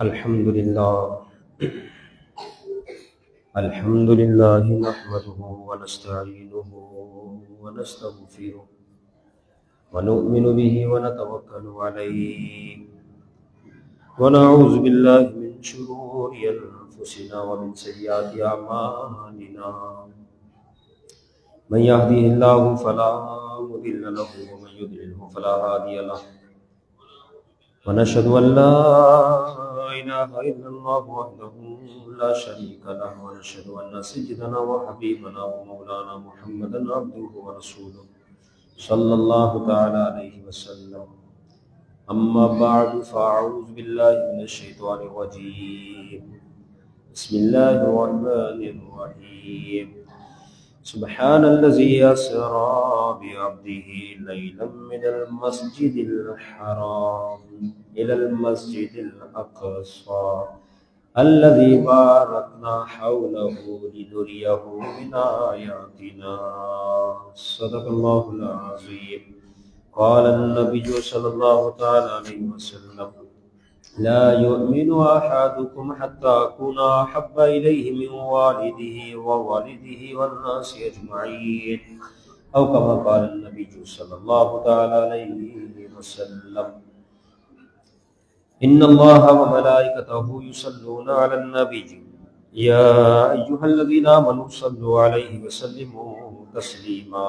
الحمد لله الحمد لله نحمده ونستعينه ونستغفره ونؤمن به ونتوكل عليه ونعوذ بالله من شرور أنفسنا ومن سيئات أعمالنا من يهده الله فلا مضل له ومن يضلله فلا هادي له ونشهد أن لا إله إلا الله وحده لا شريك له ونشهد أن سيدنا وحبيبنا ومولانا محمدا عبده ورسوله صلى الله تعالى عليه وسلم. أما بعد فأعوذ بالله من الشيطان الرجيم. بسم الله الرحمن الرحيم. سبحان الذي أسرى بعبده ليلا من المسجد الحرام إلى المسجد الأقصى الذي باركنا حوله لنريه من آياتنا. صدق الله العظيم. قال النبي صلى الله تعالى عليه وسلم: لا يؤمن أحدكم حتى أكون أحب إليه من والده ووالده والناس أجمعين، أو كما قال النبي صلى الله تعالى عليه وسلم. إن الله وملائكته يصلون على النبي يا أيها الذين آمنوا صلوا عليه وسلموا تسلیما.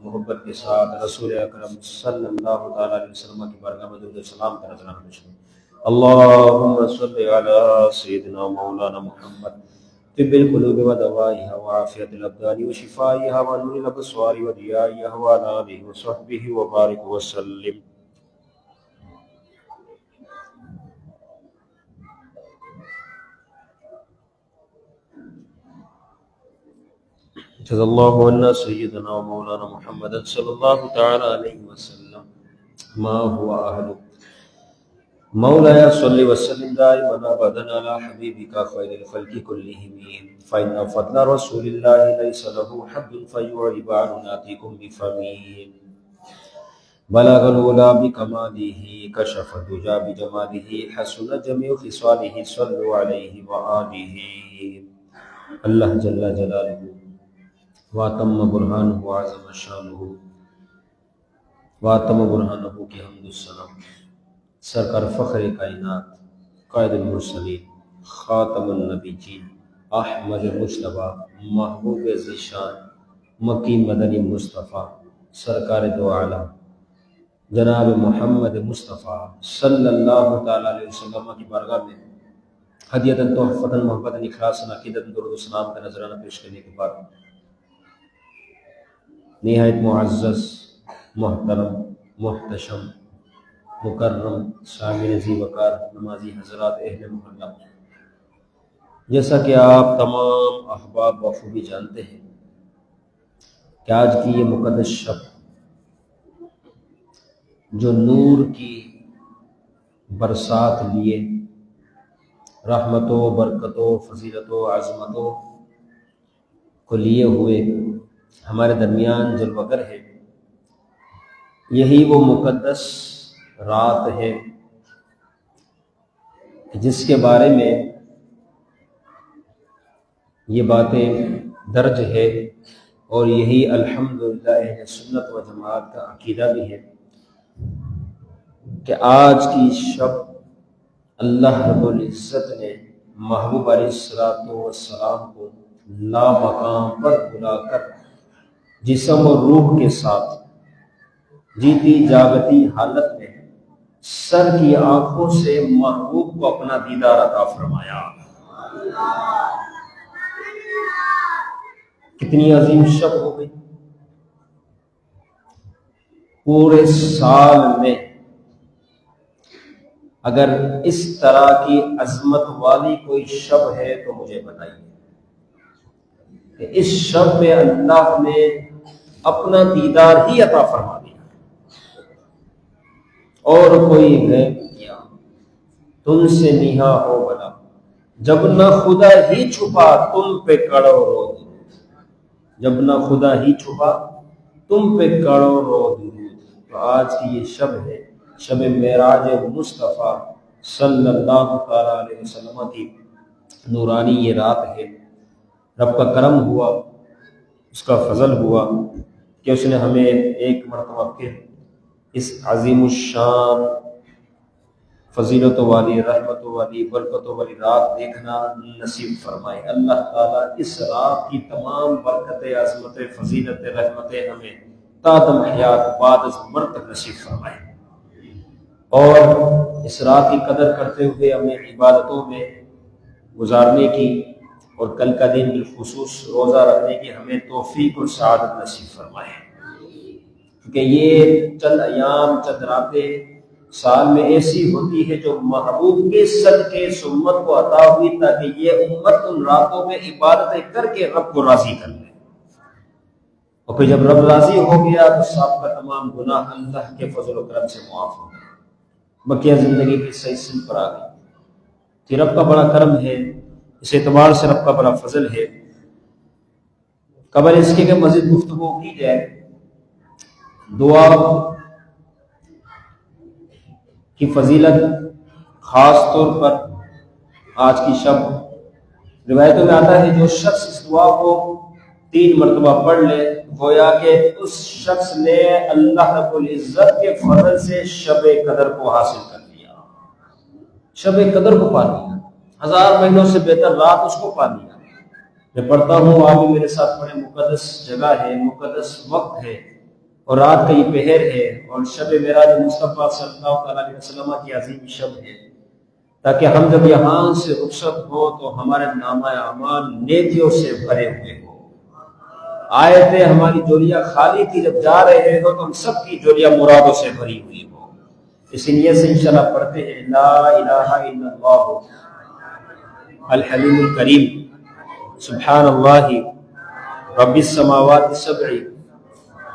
محبت کے ساتھ رسول اکرم صلی اللہ تعالی علیہ وسلم کی بارگاہ میں درود و سلام کا نذرانہ پیش کریں. اللهم صل على سيدنا مولانا محمد طب القلوب ودوائها وعافية الأبدان وشفائها ونور الأبصار وضيائها وعلى آله وصحبه وبارك وسلم. جزا اللہ عنا سیدنا ومولانا محمد صلی اللہ تعالی علیہ وسلم ما هو أهل. مولاي صل وسلم دائما ابدا على حبيبك خير الخلق كلهم، فإن فضل رسول الله ليس له حد فيعرب عن ناتكم بفمه. بلغ الأولى بكماله كشف الدجى بجماله حسن جميع خصاله صلوا عليه وآله. اللہ جل جلالہ واتم برہانہ وعظم شانہ واتم برہانہ کی حمد السلام سرکار فخر کائنات قائد المرسلین خاتم النبیین احمد مجتبیٰ محبوب ذیشان مکی مدنی مصطفیٰ سرکار دو عالم جناب محمد مصطفیٰ صلی اللہ تعالی علیہ وسلم کی بارگاہ میں ہدیۃ تحفۃ محبت اخلاص عقیدت درود و سلام کا نذرانہ پیش کرنے کے بعد نہایت معزز محترم محتشم مکرم شامل ذی وقار نمازی حضرات اہل محلہ، جیسا کہ آپ تمام احباب بخوبی جانتے ہیں کہ آج کی یہ مقدس شب جو نور کی برسات لیے رحمتوں برکتوں فضیلتوں عظمتوں کو لیے ہوئے ہمارے درمیان جلوگر ہے، یہی وہ مقدس رات ہے جس کے بارے میں یہ باتیں درج ہے، اور یہی الحمدللہ اہل سنت و جماعت کا عقیدہ بھی ہے کہ آج کی شب اللہ رب العزت نے محبوب علیہ السلام کو لا مقام پر بلا کر جسم اور روح کے ساتھ جیتی جاگتی حالت میں سر کی آنکھوں سے محبوب کو اپنا دیدار عطا فرمایا. کتنی عظیم شب ہو گئی. پورے سال میں اگر اس طرح کی عظمت والی کوئی شب ہے تو مجھے بتائیے کہ اس شب میں اللہ نے اپنا دیدار ہی عطا فرما دیا اور کوئی غیب کیا تم سے نیہا ہو بلا، جب نہ خدا ہی چھپا تم پہ کڑو رو درود، جب نہ خدا ہی چھپا تم پہ کڑو رو درود. تو آج کی یہ شب ہے شب معراج مصطفیٰ صلی اللہ تعالیٰ علیہ وسلم کی نورانی یہ رات ہے۔ رب کا کرم ہوا، اس کا فضل ہوا کہ اس نے ہمیں ایک مرتبہ پھر اس عظیم الشان فضیلتوں والی، رحمتوں والی، برکتوں والی رات دیکھنا نصیب فرمائے۔ اللہ تعالیٰ اس رات کی تمام برکتیں، عظمتیں، فضیلتیں، رحمتیں ہمیں تا دم حیات بعد از مرگ تک نصیب فرمائے، اور اس رات کی قدر کرتے ہوئے ہمیں عبادتوں میں گزارنے کی، اور کل کا دن بالخصوص روزہ رکھنے کی ہمیں توفیق اور سعادت نصیب فرمائے، کیونکہ یہ چند ایام، چند راتیں سال میں ایسی ہوتی ہے جو محبوب کے صدقے اس امت کو عطا ہوئی تاکہ یہ امت ان راتوں میں عبادتیں کر کے رب کو راضی کر لے، اور پھر جب رب راضی ہو گیا تو سب کا تمام گناہ اللہ کے فضل و کرم سے معاف ہو گیا، بقیہ زندگی کی صحیح سمت پر آ گئی۔ کہ رب کا بڑا کرم ہے، اس اعتبار سے رب کا بڑا فضل ہے۔ قبل اس کے کہ مزید گفتگو کی جائے، دعا کی فضیلت خاص طور پر آج کی شب روایتوں میں آتا ہے جو شخص اس دعا کو 3 مرتبہ پڑھ لے گویا کہ اس شخص نے اللہ رب العزت کے فضل سے شب قدر کو حاصل کر لیا، شب قدر کو پا لیا، 1000 مہینوں سے بہتر رات اس کو پا لیا۔ میں پڑھتا ہوں، آپ بھی میرے ساتھ پڑھیں، مقدس جگہ ہے، مقدس وقت ہے، اور رات کا یہ پہر ہے، اور شب معراج مصطفیٰ صلی اللہ علیہ وسلم کی عظیم شب ہے، تاکہ ہم جب یہاں سے رخصت ہو تو ہمارے نامہ اعمال نیکیوں سے بھرے ہوئے ہو۔ آئے تھے ہماری جولیاں خالی تھی، جب جا رہے ہو تو ہم سب کی جولیاں مرادوں سے بھری ہوئی ہو۔ اس لیے سے انشاءاللہ پڑھتے ہیں، لا الہ الا اللہ الحلیم الکریم، سبحان اللہ رب السماوات السبع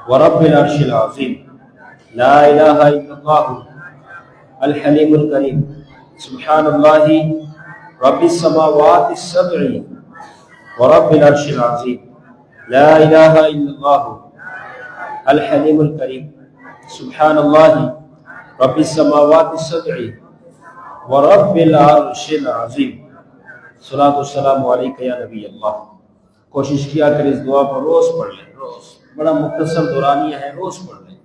ورب العرش العظیم، لا الہ الا اللہ الحلیم الکریم، سبحان اللہ رب السماوات السبع ورب العرش العظیم، لا الہ الا اللہ الحلیم الکریم، سبحان اللہ رب السماوات السبع ورب العرش العظیم، صلاۃ والسلام علیک یا نبی اللہ۔ کوشش کیا کریں اس دعا کو روز پڑھ لیں، روز، بڑا مختصر دورانیہ ہے، روز پڑھ لیں،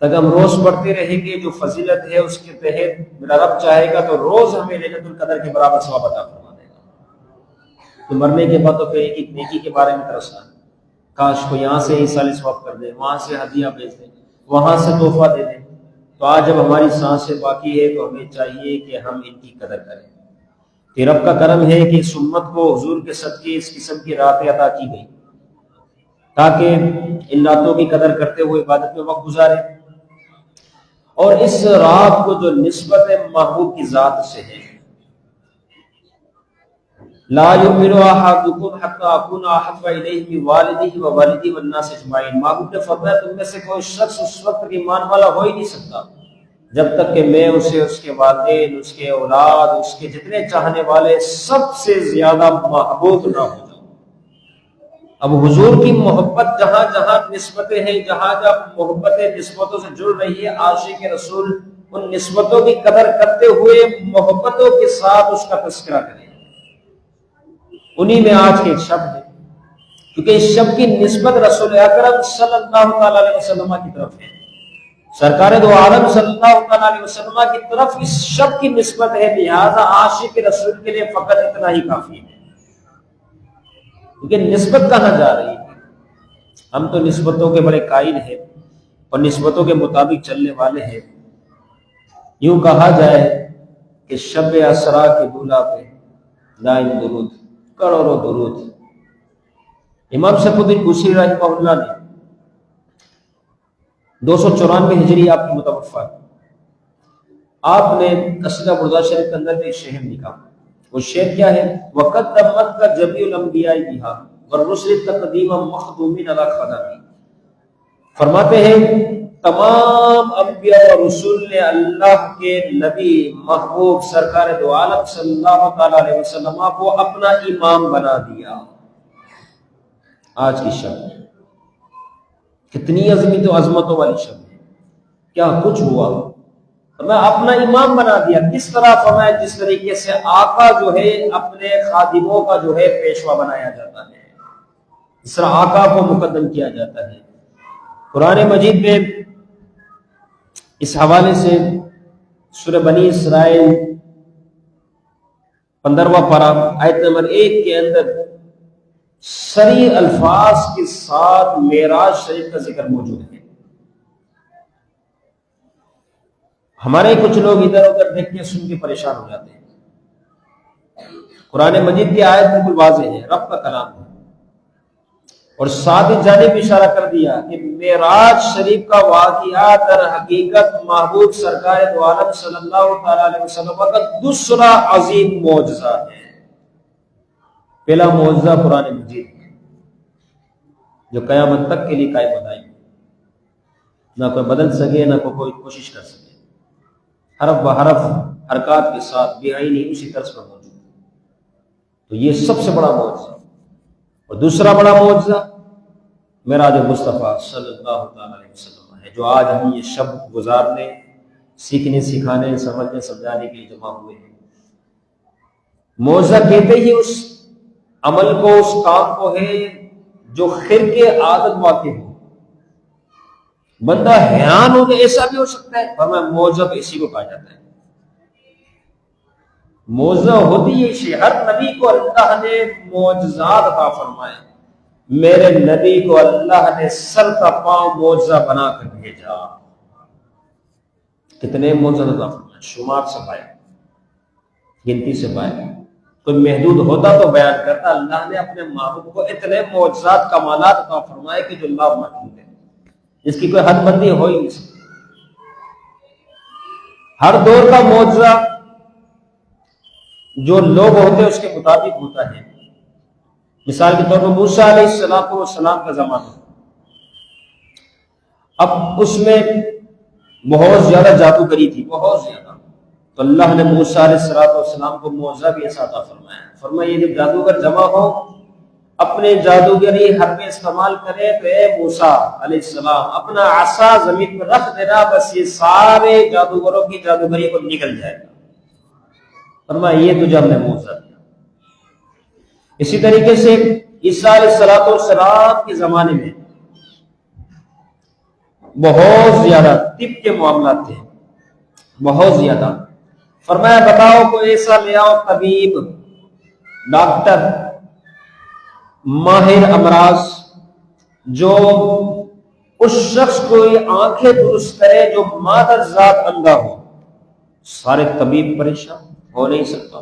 تاکہ ہم روز پڑھتے رہیں گے۔ جو فضیلت ہے اس کے تحت میرا رب چاہے گا تو روز ہمیں لیلۃ القدر کے برابر ثواب عطا فرما دے گا۔ تو مرنے کے بعد تو پھر ایک ایک نیکی کے بارے میں ترسنا، کاش کو یہاں سے ایسال ثواب کر دیں، وہاں سے ہدیہ بھیج دیں، وہاں سے تحفہ دے دیں۔ تو آج جب ہماری سانسیں باقی ہے تو ہمیں چاہیے کہ ہم ان کی قدر کریں۔ کہ رب کا کرم ہے کہ اس امت کو حضور کے صدقے اس قسم کی راتیں عطا کی گئی، تاکہ ان راتوں کی قدر کرتے ہوئے عبادت میں وقت گزارے، اور اس رات کو جو نسبت محبوب کی ذات سے ہے، لا یؤمن احدکم حتی اکون احب الیہ من والدہ ووالدہ والناس اجمعین۔ محبوب نے فرمایا تم میں سے کوئی شخص اس وقت تک ایمان والا ہو ہی نہیں سکتا جب تک کہ میں اسے، اس کے والدین، اس کے اولاد، اس کے جتنے چاہنے والے سب سے زیادہ محبوب نہ ہو جاؤں۔ اب حضور کی محبت جہاں جہاں نسبتیں ہیں، جہاں جہاں محبتیں نسبتوں سے جڑ رہی ہے، عاشق رسول ان نسبتوں کی قدر کرتے ہوئے محبتوں کے ساتھ اس کا تذکرہ کریں۔ انہی میں آج کی ایک شب ہے، کیونکہ اس شب کی نسبت رسول اکرم صلی اللہ تعالیٰ علیہ وسلم کی طرف ہے، سرکار دو عالم صلی اللہ تعالیٰ علیہ وسلم کی طرف اس شب کی نسبت ہے، لہذا عاشق رسول کے لیے فقط اتنا ہی کافی ہے۔ کیونکہ نسبت کہاں جا رہی ہے؟ ہم تو نسبتوں کے بڑے قائل ہیں اور نسبتوں کے مطابق چلنے والے ہیں۔ یوں کہا جائے کہ شب اسرا کے دولہا پہ دائم درود، کروڑوں درود۔ امام شیخ الدین بوصیری رحمہ اللہ نے 294 ہجری آپ کی متوفا، آپ نے قصیدہ بردہ شریف کے اندر ایک شعر لکھا۔ وہ شعر کیا ہے؟ وَقَدَّمَتْ كَ جَمِيعُ الْأَنْبِيَاءِ بِهَا وَالرُّسُلِ تَقْدِيمًا مَخْدُومِينَ عَلَى خَدَمِ۔ فرماتے ہیں تمام انبیاء اور رسول نے اللہ کے نبی محبوب سرکار دو عالم صلی اللہ تعالیٰ علیہ وسلم کو اپنا امام بنا دیا۔ آج کی شب کتنی عظمت و عظمتوں والی شب ہے، کیا کچھ ہوا، فرمایا اپنا امام بنا دیا. کس طرح؟ فرمایا جس طریقے سے آقا جو ہے اپنے خادموں کا جو ہے پیشوا بنایا جاتا ہے، اس طرح آقا کو مقدم کیا جاتا ہے. قرآن مجید میں اس حوالے سے سورہ بنی اسرائیل 15واں پارہ آیت نمبر 1 کے اندر صریح الفاظ کے ساتھ معراج شریف کا ذکر موجود ہے. ہمارے کچھ لوگ ادھر ادھر دیکھ کے سن کے پریشان ہو جاتے ہیں. قرآن مجید کی آیت بالکل واضح ہے، رب کا کلام ہے، اور ساتھ ہی جانب اشارہ کر دیا کہ معراج شریف کا واقعہ در حقیقت محبوب سرکار دو عالم صلی اللہ تعالی علیہ وسلم کا دوسرا عظیم معجزہ ہے. پہلا معجزہ قرآن مجید جو قیامت تک کے لیے قائم بدائے، نہ کوئی بدل سکے نہ کوئی کوشش کر سکے، حرف بحرف حرکات کے ساتھ بے عینی اسی طرز پر موجود ہے. تو یہ سب سے بڑا معجزہ. اور دوسرا بڑا معجزہ معراج مصطفیٰ صلی اللہ تعالی علیہ وسلم ہے، جو آج ہم یہ شب گزارنے، سیکھنے، سکھانے، سمجھنے، سمجھانے کے لیے جمع ہوئے ہیں. معجزہ کہتے ہی اس عمل کو، اس کام کو ہے جو خرق عادت واقع ہو. بندہ حیران ہو کہ ایسا بھی ہو سکتا ہے، فرمایا معجزہ اسی کو کہا جاتا ہے. معجزہ ہوتی ہے اسی. ہر نبی کو اللہ نے معجزات عطا فرمائے. میرے نبی کو اللہ نے سر کا پاؤں معجزہ بنا کر بھیجا. کتنے معجزات عطا فرمائے، شمار سے پائے، گنتی سے پائے. کوئی محدود ہوتا تو بیان کرتا. اللہ نے اپنے محبوب کو اتنے معجزات کمالات عطا فرمائے کہ جو اللہ محدود ہے، اس کی کوئی حد بندی ہو ہی نہیں سکتی. ہر دور کا معجزہ جو لوگ ہوتے ہیں اس کے مطابق ہوتا ہے. مثال کے طور پر موسیٰ علیہ السلام کا زمانہ، اب اس میں بہت زیادہ جادوگری تھی، بہت زیادہ. تو اللہ نے موسیٰ علیہ السلام کو معجزہ بھی ایسا عطا فرمایا. فرمایا یہ جب جادوگر جمع ہو اپنے جادوگری حربیں استعمال کرے تو اے موسیٰ علیہ السلام اپنا عصا زمین پر رکھ دینا، بس یہ سارے جادوگروں کی جادوگری کو نکل جائے گا. فرمایا یہ تجھے ہم نے معجزہ دیا. اسی طریقے سے عیسیٰ علیہ السلام کے زمانے میں بہت زیادہ طب کے معاملات تھے، بہت زیادہ. فرمایا بتاؤ کوئی ایسا لے آؤ طبیب، ڈاکٹر، ماہر امراض، جو اس شخص کو آنکھیں درست کرے جو مادر ذات اندھا ہو. سارے طبیب پریشان، ہو نہیں سکتا.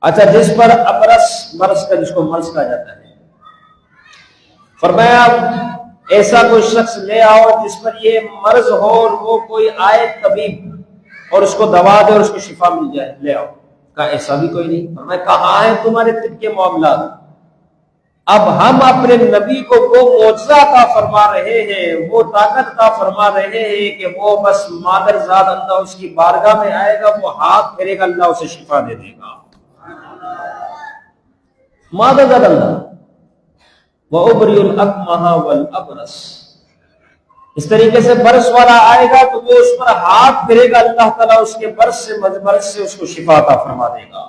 اچھا جس پر ابرس، مرض کا، جس کو مرض کہا جاتا ہے، فرمایا ایسا کوئی شخص لے آؤ جس پر یہ مرض ہو اور وہ کوئی آئے طبیب اور اس کو دوا دے اور اس کو شفا مل جائے، لے آؤ. کہا ایسا بھی کوئی نہیں. فرمایا کہاں ہے تمہارے طب کے معاملات؟ اب ہم اپنے نبی کو وہ معجزہ عطا فرما رہے ہیں، وہ طاقت عطا فرما رہے ہیں کہ وہ بس مادر ذات اللہ اس کی بارگاہ میں آئے گا، وہ ہاتھ پھیرے گا، اللہ اسے شفا دے دے گا. مادر ذات اللہ. وَأُبْرِئُ الْأَكْمَحَ وَالْأَبْرَصَ. اس طریقے سے برس والا آئے گا تو وہ اس پر ہاتھ پھیرے گا، اللہ تعالیٰ اس کے برس سے اس کو شفا عطا فرما دے گا.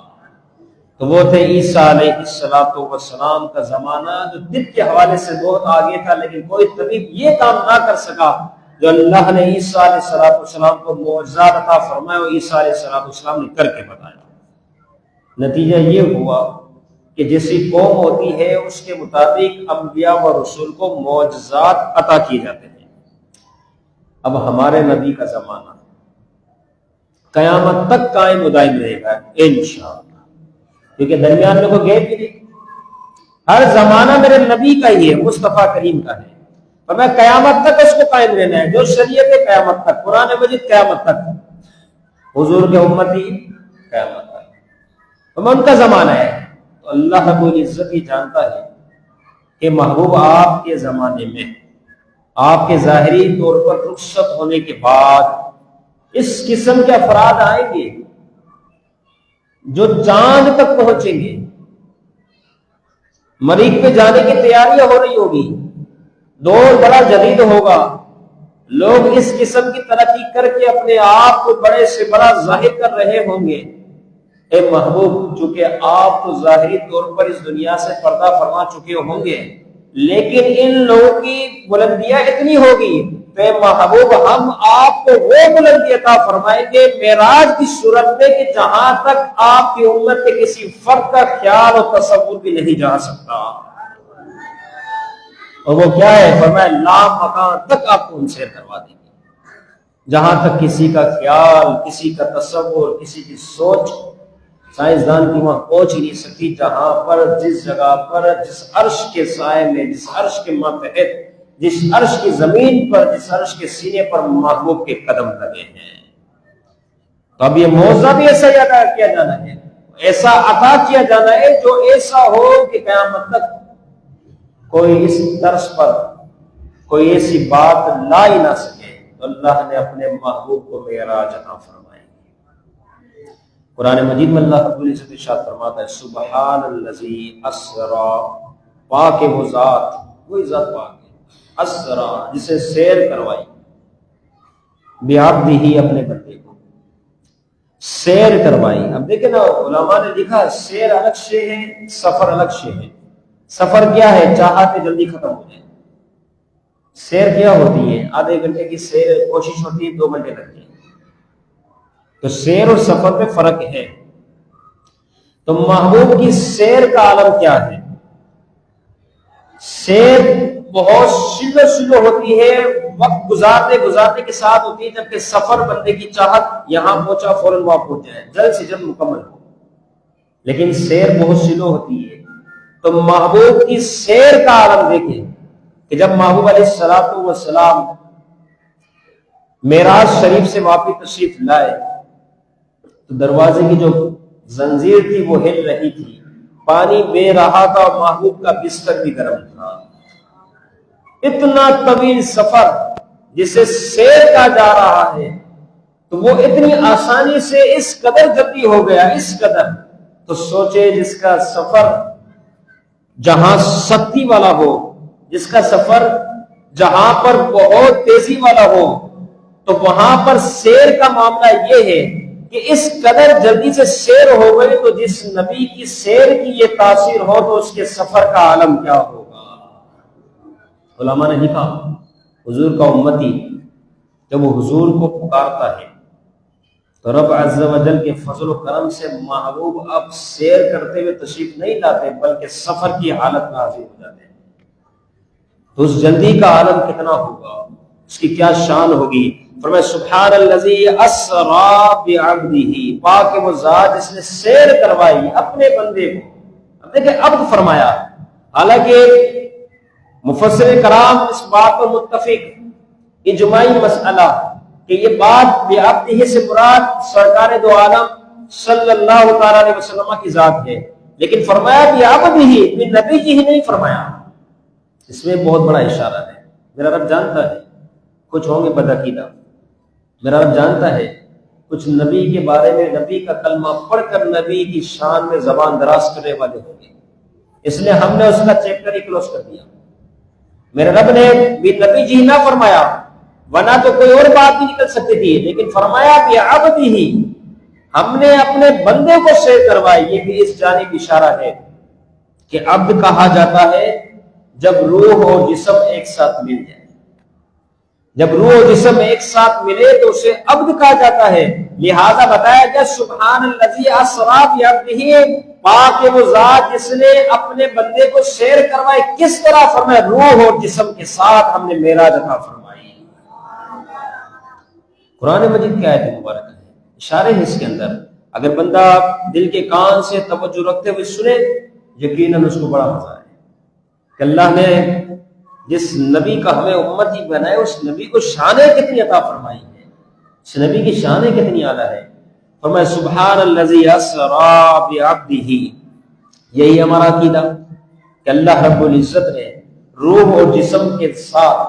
تو وہ تھے عیسیٰ علیہ السلام کا زمانہ، جو طب کے حوالے سے بہت آگے تھا، لیکن کوئی طبیب یہ کام نہ کر سکا جو اللہ نے عیسیٰ علیہ السلام کو معجزات عطا فرمائے اور عیسیٰ علیہ السلام نے کر کے بتایا. نتیجہ یہ ہوا کہ جیسی قوم ہوتی ہے اس کے مطابق انبیاء و رسول کو معجزات عطا کیے جاتے ہیں. اب ہمارے نبی کا زمانہ قیامت تک قائم و دائم رہے گا انشاءاللہ، کیونکہ درمیان میں کوئی گیپ ہی نہیں. ہر زمانہ میرے نبی کا ہی ہے، مصطفیٰ کریم کا ہے، اور میں قیامت تک اس کو قائم رہنا ہے. جو شریعت ہے قیامت تک، قرآن مجید قیامت تک، حضور کے امتی قیامت تک، تو ان کا زمانہ ہے. تو اللہ رب العزت ہی جانتا ہے کہ محبوب آپ کے زمانے میں، آپ کے ظاہری طور پر رخصت ہونے کے بعد اس قسم کے افراد آئیں گے جو چاند تک پہنچیں گے، مریخ پہ جانے کی تیاریاں ہو رہی ہوگی، دور بڑا جدید ہوگا، لوگ اس قسم کی ترقی کر کے اپنے آپ کو بڑے سے بڑا ظاہر کر رہے ہوں گے۔ اے محبوب، چونکہ آپ تو ظاہری طور پر اس دنیا سے پردہ فرما چکے ہوں گے، لیکن ان لوگوں کی بلندیاں اتنی ہوگی، اے محبوب ہم آپ کو وہ بلندی عطا فرمائیں گے معراج کی صورت میں کہ جہاں تک آپ کی امت کے کسی فرد کا خیال اور تصور بھی نہیں جا سکتا۔ اور وہ کیا ہے؟ فرمایا لا مکان تک آپ کو ہم سیر کروا دیں گے، جہاں تک کسی کا خیال، کسی کا تصور، کسی کی سوچ سائنسدان کی وہاں پہنچ ہی نہیں سکتی، جہاں پر جس جگہ پر جس عرش کے سائے میں، جس عرش کے ماتحت، جس عرش کی زمین پر، جس عرش کے سینے پر محبوب کے قدم لگے ہیں۔ تو اب یہ معجزہ بھی ایسا ادا کیا جانا ہے، ایسا عطا کیا جانا ہے جو ایسا ہو کہ قیامت تک کوئی اس طرز پر کوئی ایسی بات لا ہی نہ سکے۔ تو اللہ نے اپنے محبوب کو معراج عطا فرمائی۔ قرآن مجید میں اللہ رب العزت ارشاد فرماتا ہے سبحان الذی اسرا، پاک ہے وہ ذات، وہی ذات پاک ہے، اسرا جسے سیر کروائی، بعبدہ اپنے بندے کو سیر کروائی۔ اب دیکھیں نا، علماء نے لکھا سیر الگ شے ہے، سفر الگ شے ہے۔ سفر کیا ہے؟ چاہتے جلدی ختم ہو جائے۔ سیر کیا ہوتی ہے؟ آدھے گھنٹے کی سیر کوشش ہوتی ہے 2 گھنٹے لگتے ہیں۔ تو سیر اور سفر میں فرق ہے۔ تو محبوب کی سیر کا عالم کیا ہے؟ سیر بہت سلو سلو ہوتی ہے، وقت گزارتے گزارتے کے ساتھ ہوتی ہے، جبکہ سفر بندے کی چاہت یہاں پہنچا فوراً وہاں پہنچ جائے، جلد سے جلد مکمل ہو، لیکن سیر بہت سلو ہوتی ہے۔ تو محبوب کی سیر کا عالم دیکھیں کہ جب محبوب علیہ السلام معراج شریف سے واپس تشریف لائے تو دروازے کی جو زنجیر تھی وہ ہل رہی تھی، پانی بہ رہا تھا اور محبوب کا بستر بھی گرم تھا۔ اتنا طویل سفر جسے سیر کا جا رہا ہے تو وہ اتنی آسانی سے اس قدر جلدی ہو گیا، اس قدر۔ تو سوچے جس کا سفر جہاں سختی والا ہو، جس کا سفر جہاں پر بہت تیزی والا ہو، تو وہاں پر سیر کا معاملہ یہ ہے کہ اس قدر جلدی سے سیر ہو گئی، تو جس نبی کی سیر کی یہ تاثیر ہو تو اس کے سفر کا عالم کیا ہوگا۔ علماء نے لکھا حضور کا امتی جب وہ حضور کو پکارتا ہے تو رب عز و جل کے فضل و کرم سے محبوب اب سیر کرتے ہوئے تشریف نہیں لاتے بلکہ سفر کی حالت میں حاضر ہو جاتے ہیں۔ تو اس جلدی کا عالم کتنا ہوگا، اس کی کیا شان ہوگی۔ فرمایا سبحان الذی اسری بعبدہ، پاک ہے وہ ذات جس نے سیر کروائی اپنے بندے کو۔ اب دیکھیں عبد فرمایا، حالانکہ مفسر کرام اس بات پر متفق، اجماعی مسئلہ کہ یہ بات بعبدہ سے مراد سرکار دو عالم صلی اللہ تعالی علیہ وسلم کی ذات ہے، لیکن فرمایا بعبدہ، نبی جی ہی نہیں فرمایا۔ اس میں بہت بڑا اشارہ ہے۔ میرا رب جانتا ہے کچھ ہوں گے بدعقیدہ، میرا رب جانتا ہے کچھ نبی کے بارے میں نبی کا کلمہ پڑھ کر نبی کی شان میں زبان دراز کرنے والے ہوں گے، اس لیے ہم نے اس کا چیپٹر ہی کلوز کر دیا۔ میرے رب نے بھی نبی جی نہ فرمایا، ورنہ تو کوئی اور بات بھی نکل سکتی تھی، لیکن فرمایا بعبدہ، ہم نے اپنے بندے کو سیر کروائی۔ یہ بھی اس جانب اشارہ ہے کہ عبد کہا جاتا ہے جب روح اور جسم ایک ساتھ مل جائے، جب روح و جسم ایک ساتھ ملے تو اسے عبد کہا جاتا ہے۔ لہذا بتایا گیا سبحان الذی اسری بعبدہ، پاک ہے وہ ذات جس نے اپنے بندے کو سیر کروائی۔ کس طرح؟ فرمایا روح اور جسم کے ساتھ ہم نے معراج عطا فرمائی۔ قرآن مجید کی آیت مبارکہ ہے، اشارے ہیں اس کے اندر، اگر بندہ دل کے کان سے توجہ رکھتے ہوئے سنے یقیناً اس کو بڑا مزہ آئے کہ اللہ نے جس نبی کا ہمیں امتی بنائے اس نبی کو شانیں کتنی عطا فرمائی ہے، اس نبی کی شانیں کتنی اعلیٰ ہے۔ فرمایا سبحان الذی اسری بعبدہ، یہی ہمارا عقیدہ کہ اللہ رب العزت نے روح اور جسم کے ساتھ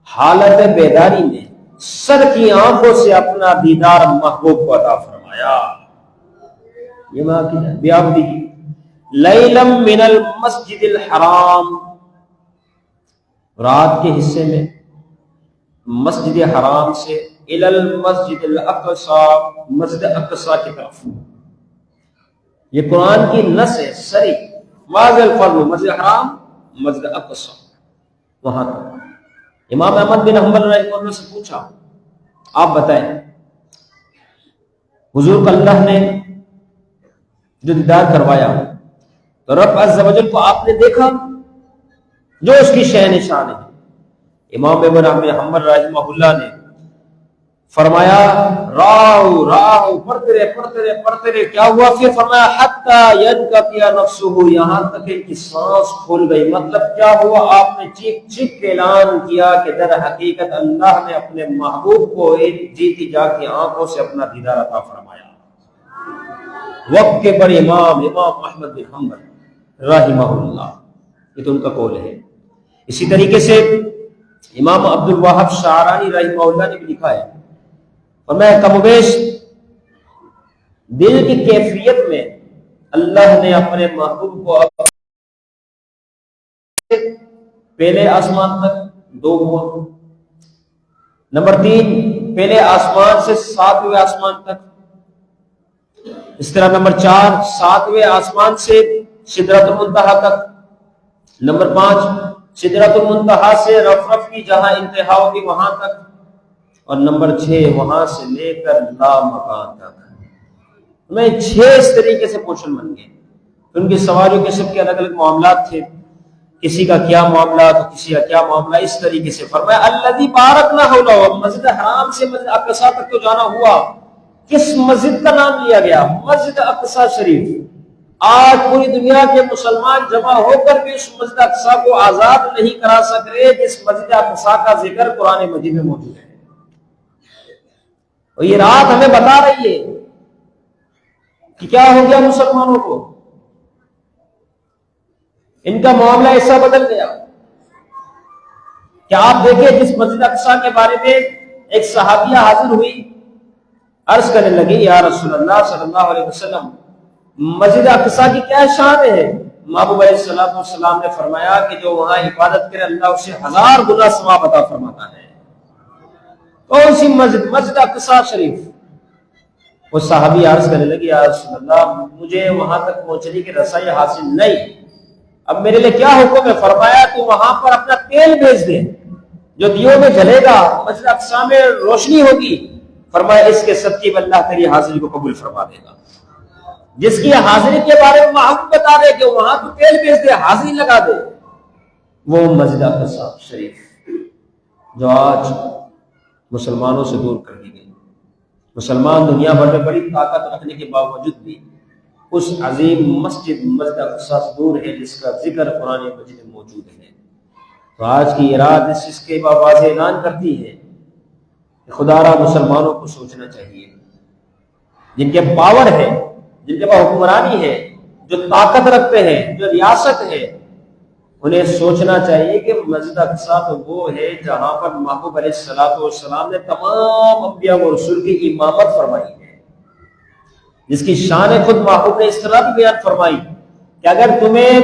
حالت بیداری میں سر کی آنکھوں سے اپنا دیدار محبوب کو عطا فرمایا۔ یہ ہمارا عقیدہ ہے۔ بعبدہ لیلا من المسجد الحرام، رات کے حصے میں مسجد حرام سے الی المسجد الاقصی، مسجد اقصی کی طرف. یہ قرآن کی نص ہے سری واضح الفاظ میں، مسجد حرام مسجد اقصی وہاں تک. امام احمد بن حنبل رحمہ اللہ سے پوچھا آپ بتائیں حضور کا اللہ نے جو دیدار کروایا تو رب عز و جل کو آپ نے دیکھا جو اس کی شأن شان ہے. امام ابن حنبل رحمہ اللہ نے فرمایا راہو راہو پڑھتے رہے کیا ہوا؟ پھر فرمایا حتی ینقطع نفسہ، یہاں تک کہ سانس کھل گئی. مطلب کیا ہوا؟ آپ نے چیخ چیخ کے اعلان کیا کہ در حقیقت اللہ نے اپنے محبوب کو جیتی جاگتی آنکھوں سے اپنا دیدار عطا فرمایا. وقت کے بڑے امام احمد بن حنبل رحمہ اللہ، یہ تو ان کا قول ہے. اسی طریقے سے امام عبد الوہاب شعرانی رحمہ اللہ نے بھی لکھا ہے، اور میں کم و بیش دل کی کیفیت میں اللہ نے اپنے محبوب کو پہلے آسمان تک 2 ہوا، نمبر 3 پہلے آسمان سے 7ویں آسمان تک، اس طرح نمبر 4 7ویں آسمان سے سدرۃ المنتہا تک، نمبر 5 سدرۃ المنتہا سے رف کی جہاں انتہا ہوگی وہاں تک، اور نمبر 6 وہاں سے لے کر لا مکان تک. میں 6 اس طریقے سے پوشن بن گئے. ان کے سوالوں کے سب کے الگ الگ معاملات تھے، کسی کا کیا معاملہ تو کسی کا کیا معاملہ. اس طریقے سے فرمایا الذی بارکنا حولہ، مسجد حرام سے مسجد اقصی تک تو جانا ہوا. کس مسجد کا نام لیا گیا؟ مسجد اقصی شریف. آج پوری دنیا کے مسلمان جمع ہو کر بھی اس مسجد اقصی کو آزاد نہیں کرا سک رہے جس مسجد اقصی کا ذکر قرآن مجید میں موجود ہے. اور یہ رات ہمیں بتا رہی ہے کہ کیا ہو گیا مسلمانوں کو، ان کا معاملہ ایسا بدل گیا کہ آپ دیکھیں جس مسجد اقصی کے بارے میں ایک صحابیہ حاضر ہوئی، عرض کرنے لگی یا رسول اللہ صلی اللہ علیہ وسلم مسجد اقصی کی کیا شان ہے؟ محبوب علیہ السلام نے فرمایا کہ جو وہاں عبادت کرے اللہ اسے 1000 گنا ثواب عطا فرماتا ہے. کون سی مسجد؟ مسجد اقصی شریف. وہ صحابی عرض کرنے لگی یا رسول اللہ مجھے وہاں تک پہنچنے کی رسائی حاصل نہیں، اب میرے لیے کیا حکم ہے؟ فرمایا تو وہاں پر اپنا تیل بھیج دے جو دیوں میں جلے گا، مسجد اقصی میں روشنی ہوگی. فرمایا اس کے صدقے میں اللہ تیری حاضری کو قبول فرما دے گا. جس کی حاضری کے بارے میں محبت بتا دے کہ وہاں تو تیل بھیج دے، حاضری لگا دے، وہ مسجد اقصی شریف جو آج مسلمانوں سے دور کر دی گئی. مسلمان دنیا بھر میں بڑی طاقت رکھنے کے باوجود بھی اس عظیم مسجد اقصی سے دور ہے جس کا ذکر قرآن مجید میں موجود ہے. تو آج کی رات اس کے واضح اعلان کرتی ہے کہ خدا را مسلمانوں کو سوچنا چاہیے، جن کے پاور ہے، جن کے پاس حکمرانی ہے، جو طاقت رکھتے ہیں، جو ریاست ہے، انہیں سوچنا چاہیے کہ مسجد اقصی تو وہ ہے جہاں پر محبوب علیہ السلام نے تمام انبیاء و رسول کی امامت فرمائی ہے، جس کی شان خود محبوب نے اس طرح بھی بیان فرمائی کہ اگر تمہیں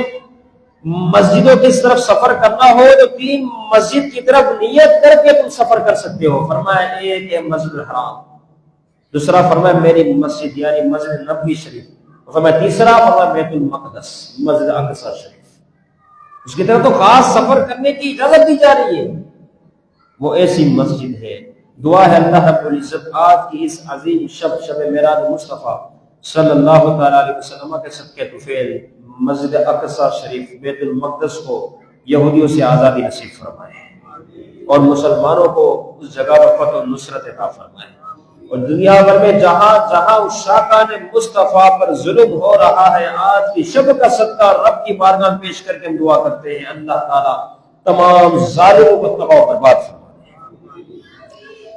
مسجدوں کی طرف سفر کرنا ہو تو 3 مسجد کی طرف نیت کر کے تم سفر کر سکتے ہو. فرمایا ایک ہے مسجد الحرام، دوسرا فرمایا میری مسجد یعنی مسجد نبوی شریف، فرمایا تیسرا فرمایا بیت المقدس مسجد اقصی شریف. اس کی طرف تو خاص سفر کرنے کی اجازت دی جا رہی ہے. وہ ایسی مسجد ہے. دعا ہے اللہ رب العزت آج کی اس عظیم شب معراج مصطفیٰ صلی اللہ تعالی علیہ وسلم کے صدقے طفیل مسجد اقصی شریف بیت المقدس کو یہودیوں سے آزادی نصیب فرمائے اور مسلمانوں کو اس جگہ پر فتح و نصرت عطا فرمائے. اور دنیا بھر میں جہاں جہاں عشاقان مصطفیٰ پر ظلم ہو رہا ہے آج کی شب کا صدقہ رب کی بارگاہ میں پیش کر کے ہم دعا کرتے ہیں اللہ تعالیٰ تمام ظالموں کو تباہ و برباد فرمائے.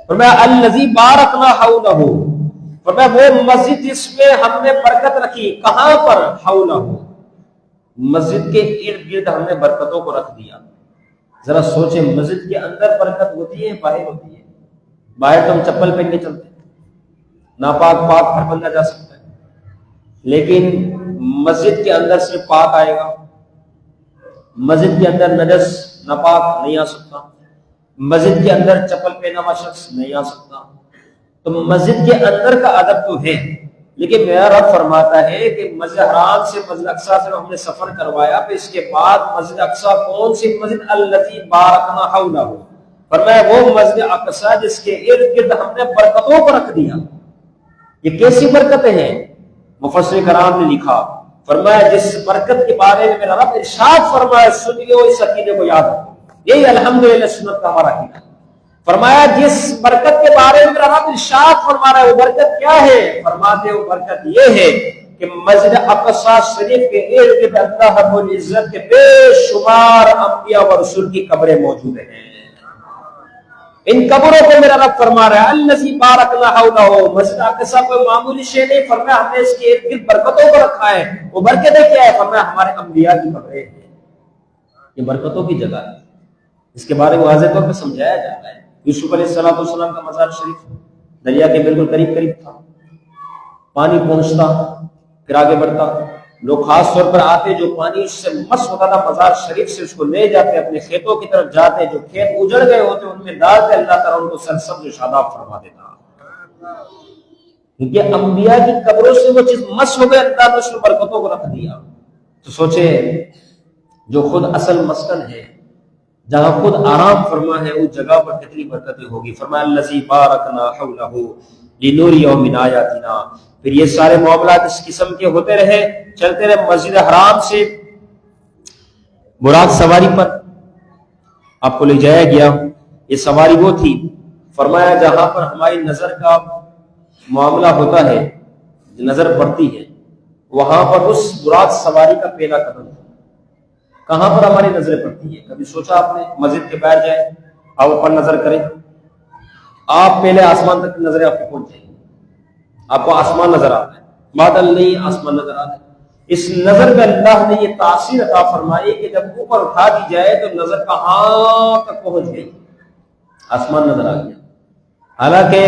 فرمایا الذی بارکنا حولہ، فرمایا وہ مسجد جس میں ہم نے برکت رکھی. کہاں پر؟ حولہ، مسجد کے ارد گرد ہم نے برکتوں کو رکھ دیا. ذرا سوچیں مسجد کے اندر برکت ہوتی ہے باہر ہوتی ہے؟ باہر تو ہم چپل پہن کے چلتے ہیں، ناپاک پاک ہر بندہ جا سکتا ہے، لیکن مسجد کے اندر صرف پاک آئے گا، مسجد کے اندر نجس ناپاک نہیں آ سکتا. مسجد کے اندر چپل پہنا ہوا شخص نہیں آ سکتا. تو مسجد کے اندر کا ادب تو ہے، لیکن میرا رب فرماتا ہے کہ مسجد حرام سے مسجد اقصی سے ہم نے سفر کروایا، پھر اس کے بعد مسجد اقصی کون سی مسجد؟ التی بارکنا حولہ، فرمایا وہ مسجد اقصی جس کے ارد گرد ہم نے برکتوں کو رکھ دیا. یہ کیسی برکتیں ہیں؟ مفسر کرام نے لکھا، فرمایا جس برکت کے بارے میں میرا رب ارشاد فرمایا، سنیے اس عقیدے کو یاد رکھو، یہی الحمدللہ سنت کا ہمارا عقیدہ. فرمایا جس برکت کے بارے میں میرا رب ارشاد فرما رہا ہے وہ برکت کیا ہے؟ فرماتے وہ برکت یہ ہے کہ مسجد اقصی شریف کے ارد گرد اللہ رب العزت کے بے شمار انبیاء و رسول کی قبریں موجود ہیں. ان قبروں کو میرا رب فرما رہا ہے الذی بارکنا حولہ، مسجد اقصی کوئی معمولی شے نہیں، فرمایا ہم نے اس کے ارد گرد برکتوں کو رکھا ہے. وہ برکتیں کیا ہے؟ فرمایا ہمارے انبیاء کی قبریں ہیں، یہ برکتوں کی جگہ ہے. اس کے بارے میں واضح طور پہ سمجھایا جاتا ہے. یوسف علیہ السلام کا مزار شریف دریا کے بالکل قریب قریب تھا، پانی پہنچتا پھر آگے بڑھتا، لوگ خاص طور پر آتے جو پانی اس سے مس ہوتا تھا مزار شریف سے، اس کو لے جاتے اپنے کھیتوں کی طرف جاتے، جو کھیت اجڑ گئے ہوتے ان میں ڈالتے، اللہ تعالیٰ ان کو سرسبز و شاداب فرما دیتا. کیونکہ انبیاء کی قبروں سے وہ چیز مس ہو گئے، اللہ نے اس میں برکتوں کو رکھ دیا. تو سوچے جو خود اصل مسکن ہے، جہاں خود آرام فرما ہے، اس جگہ پر کتنی برکتیں ہوگی. فرمایا الذی بارکنا حولہ لنریہ من آیاتنا. پھر یہ سارے معاملات اس قسم کے ہوتے رہے، چلتے رہے. مسجد حرام سے براق سواری پر آپ کو لے جایا گیا. یہ سواری وہ تھی، فرمایا جہاں پر ہماری نظر کا معاملہ ہوتا ہے، نظر پڑتی ہے، وہاں پر اس براق سواری کا پہلا قدم تھا. کہاں پر ہماری نظریں پڑتی ہے؟ کبھی سوچا آپ نے؟ مسجد کے باہر جائیں، آپ اوپر نظر کریں، آپ پہلے آسمان تک نظریں آپ کو پہنچ جائیں گی، آپ کو آسمان نظر آتا ہے، بادل نہیں آسمان نظر آتا ہے. اس نظر میں اللہ نے یہ تاثیر عطا فرمائی کہ جب اوپر اٹھا دی جائے تو نظر کہاں تک پہنچ گئی، آسمان نظر آ گیا. حالانکہ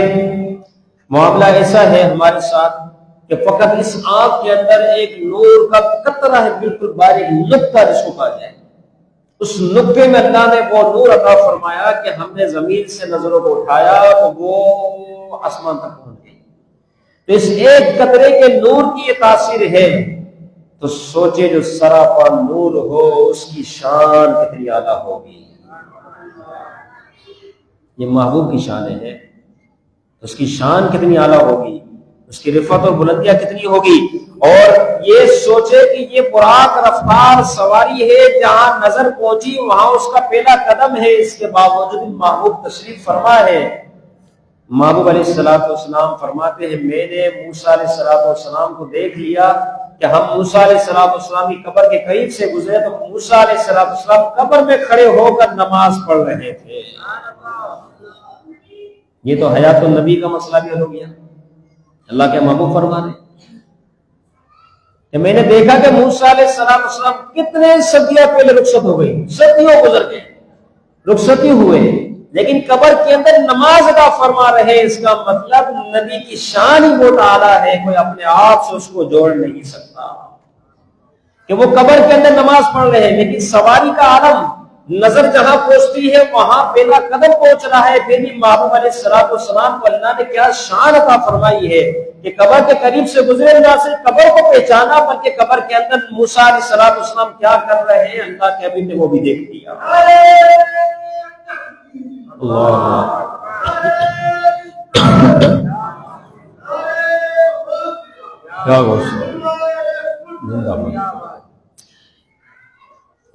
معاملہ ایسا ہے ہمارے ساتھ کہ فقط اس آنکھ کے اندر ایک نور کا قطرہ ہے، بالکل باریک نقطہ جس کو کہا جائے، اس نقطے میں اللہ نے وہ نور عطا فرمایا کہ ہم نے زمین سے نظروں کو اٹھایا تو وہ آسمان تک پہنچ گئی. تو اس ایک قطرے کے نور کی یہ تاثیر ہے. تو سوچے جو سراپا نور ہو اس کی شان کتنی اعلیٰ ہوگی. یہ محبوب کی شان ہے، اس کی شان کتنی اعلیٰ ہوگی، اس کی رفعت اور بلندیاں کتنی ہوگی. اور یہ سوچے کہ یہ براق رفتار سواری ہے، جہاں نظر پہنچی وہاں اس کا پہلا قدم ہے. اس کے باوجود محبوب تشریف فرما ہے. محبوب علیہ السلام فرماتے ہیں میں نے موسیٰ علیہ السلام کو دیکھ لیا کہ ہم موسیٰ علیہ السلام کی قبر کے قریب سے گزرے تو موسیٰ علیہ السلام قبر میں کھڑے ہو کر نماز پڑھ رہے تھے. یہ تو حیات النبی کا مسئلہ بھی ہو گیا. اللہ کے محبوب فرمانے کہ میں نے دیکھا کہ موسیٰ علیہ السلام کتنے صدیاں پہلے رخصت ہو گئی، صدیوں گزر گئے، رخصتی ہوئے، لیکن قبر کے اندر نماز ادا فرما رہے. اس کا مطلب نبی کی شان ہی بہت اعلیٰ ہے، کوئی اپنے آپ سے اس کو جوڑ نہیں سکتا کہ وہ قبر کے اندر نماز پڑھ رہے ہیں. لیکن سواری کا عالم نظر جہاں پہنچتی ہے وہاں پہلا قدم پہنچ رہا ہے. پھر بھی محبوب علیہ السلام کو اللہ نے کیا شان عطا فرمائی ہے کہ قبر کے قریب سے گزرے، نہ صرف قبر کو پہچانا بلکہ قبر کے اندر موسیٰ علیہ السلام کیا کر رہے ہیں اللہ کے حبیب نے وہ بھی دیکھ لیا.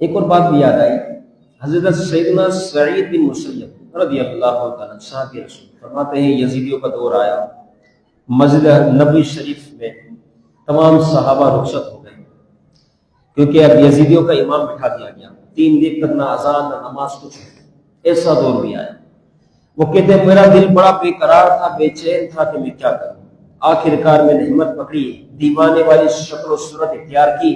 ایک اور بات بھی یاد آئی. حضرت سیدنا سعید بن مسیب رضی اللہ تعالیٰ صحابی رسول فرماتے ہیں یزیدیوں کا دور آیا، مسجد نبوی شریف میں تمام صحابہ رخصت ہو گئے کیونکہ اب یزیدیوں کا امام بٹھا دیا گیا. 3 دن تک نہ اذان نہ نماز کچھ. ایسا دور بھی آیا. وہ کہتے ہیں میرا دل بڑا بے قرار تھا، بے چین تھا کہ میں کیا کروں. آخرکار میں نے ہمت پکڑی، دیوانے والی شکل و صورت اختیار کی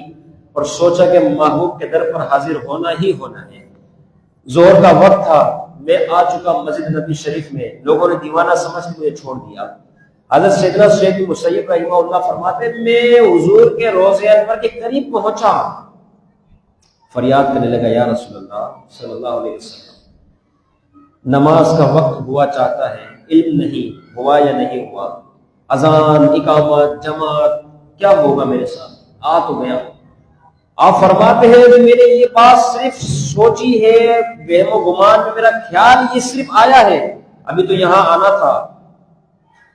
اور سوچا کہ محبوب کے در پر حاضر ہونا ہی ہونا ہے. ظہر کا وقت تھا، میں آ چکا مسجد نبی شریف میں، لوگوں نے دیوانہ سمجھ کے مجھے چھوڑ دیا. حضرت سیدنا سعید بن مسیب رحمہ اللہ فرماتے ہیں میں حضور کے روضہ انور کے قریب پہنچا، فریاد کرنے لگا یا رسول اللہ صلی اللہ علیہ وسلم نماز کا وقت ہوا چاہتا ہے، علم نہیں ہوا یا نہیں ہوا، اذان، اقامت، جماعت، کیا ہوگا میرے ساتھ، آ تو گیا۔ آپ فرماتے ہیں کہ میں نے یہ بات صرف سوچی ہے، وہم و گمان میں میرا خیال یہ صرف آیا ہے، ابھی تو یہاں آنا تھا،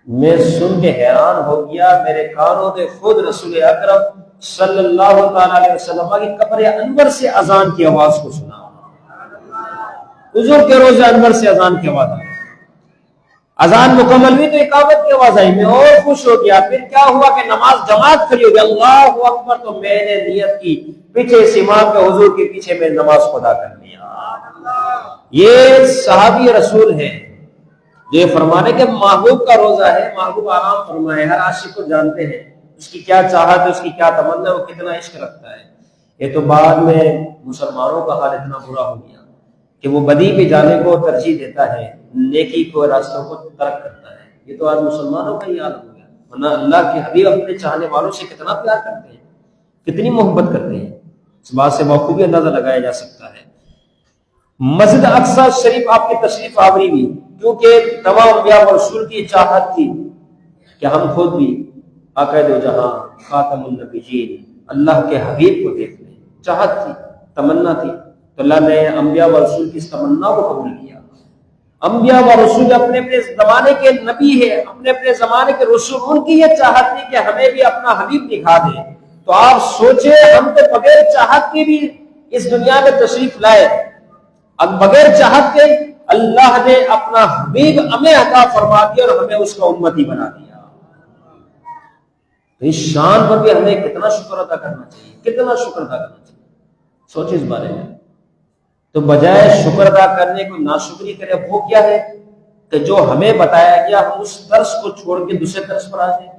میں سن کے حیران ہو گیا، میرے کانوں نے خود رسول اکرم صلی اللہ تعالی علیہ وسلم کی قبر انور سے اذان کی آواز کو سنا۔ حضور کے روزہ انور سے اذان کی آواز آئی، اذان مکمل ہوئی تو اقامت کی آواز آئی، میں اور خوش ہو گیا۔ پھر کیا ہوا کہ نماز جماعت کھڑی ہو گئی، اللہ اکبر، تو میں نے نیت کی پیچھے اس امام کے حضور کے پیچھے میں نماز کو ادا کر لیا۔ یہ صحابی رسول ہیں جو یہ فرمانے کہ محبوب کا روزہ ہے، محبوب آرام فرمائے، ہر عاشق کو جانتے ہیں اس کی کیا چاہت ہے، اس کی کیا تمنا، وہ کتنا عشق رکھتا ہے۔ یہ تو بعد میں مسلمانوں کا حال اتنا برا ہو گیا کہ وہ بدی پہ جانے کو ترجیح دیتا ہے، نیکی کو، راستوں کو ترک کرتا ہے۔ یہ تو آج مسلمانوں کا ہی حال ہو گیا، ورنہ اللہ کے حبیب اپنے چاہنے والوں سے کتنا پیار کرتے ہیں، کتنی محبت کرتے ہیں، اس بات سے بخوبی اندازہ لگایا جا سکتا ہے۔ مسجد اقصی شریف آپ کی تشریف آوری بھی، کیونکہ تمام انبیاء و رسول کی چاہت تھی کہ ہم خود بھی آقا دو جہاں خاتم النبیین اللہ کے حبیب کو دیکھ لیں، چاہت تھی، تمنا تھی، تو اللہ نے انبیاء و رسول کی اس تمنا کو قبول کیا۔ انبیاء و رسول اپنے اپنے زمانے کے نبی ہے، اپنے اپنے زمانے کے رسول، ان کی یہ چاہت تھی کہ ہمیں بھی اپنا حبیب دکھا دیں۔ تو آپ سوچیں، ہم تو بغیر چاہت کے بھی اس دنیا میں تشریف لائے، اب بغیر چاہت کے اللہ نے اپنا حبیب ہمیں عطا فرما دیا اور ہمیں اس کا امتی بنا دیا۔ تو اس شان پر بھی ہمیں کتنا شکر ادا کرنا چاہیے، کتنا شکر ادا کرنا چاہیے، سوچیں اس بارے میں۔ تو بجائے شکر ادا کرنے کو ناشکری کرے، وہ کیا ہے کہ جو ہمیں بتایا گیا ہم اس طرز کو چھوڑ کے دوسرے طرز پر آ جائیں،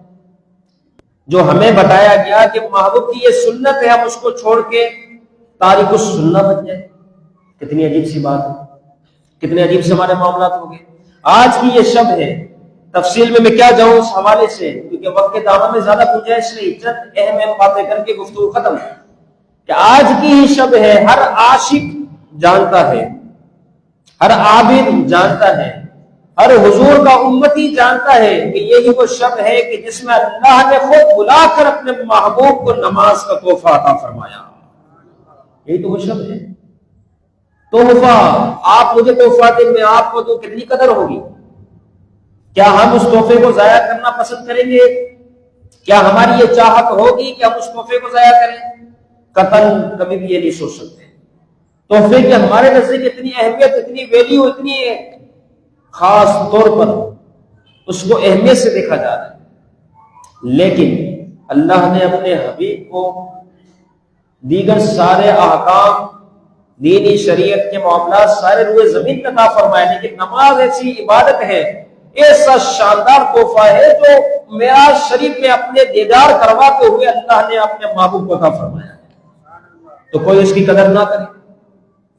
جو ہمیں بتایا گیا کہ محبوب کی یہ سنت ہے ہم اس کو چھوڑ کے تارک السنہ بن جائے۔ کتنی عجیب سی بات ہے، کتنے عجیب سے ہمارے معاملات ہو گئے۔ آج کی یہ شب ہے، تفصیل میں کیا جاؤں اس حوالے سے، کیونکہ وقت کے دامن میں زیادہ گنجائش نہیں، چند اہم اہم باتیں کر کے گفتگو ختم، کہ آج کی ہی شب ہے، ہر عاشق جانتا ہے، ہر عابد جانتا ہے، ہر حضور کا امتی جانتا ہے کہ یہی وہ شب ہے کہ جس میں اللہ نے خود بلا کر اپنے محبوب کو نماز کا تحفہ عطا فرمایا۔ یہی تو وہ شب ہے، تحفہ۔ آپ مجھے تحفہ دیں، میں آپ کو تو کتنی قدر ہوگی؟ کیا ہم اس تحفے کو ضائع کرنا پسند کریں گے؟ کیا ہماری یہ چاہت ہوگی کہ ہم اس تحفے کو ضائع کریں؟ قطعاً کبھی بھی یہ نہیں سوچ سکتے۔ تحفے کی ہمارے نزدیک اتنی اہمیت، اتنی ویلیو، اتنی خاص طور پر اس کو اہمیت سے دیکھا جا رہا ہے، لیکن اللہ نے اپنے حبیب کو دیگر سارے احکام، دینی شریعت کے معاملات سارے روئے زمین عطا فرمائے، لیکن نماز ایسی عبادت ہے، ایسا شاندار تحفہ ہے جو معراج شریف میں اپنے دیدار کرواتے ہوئے اللہ نے اپنے محبوب کو عطا فرمایا ہے، تو کوئی اس کی قدر نہ کرے۔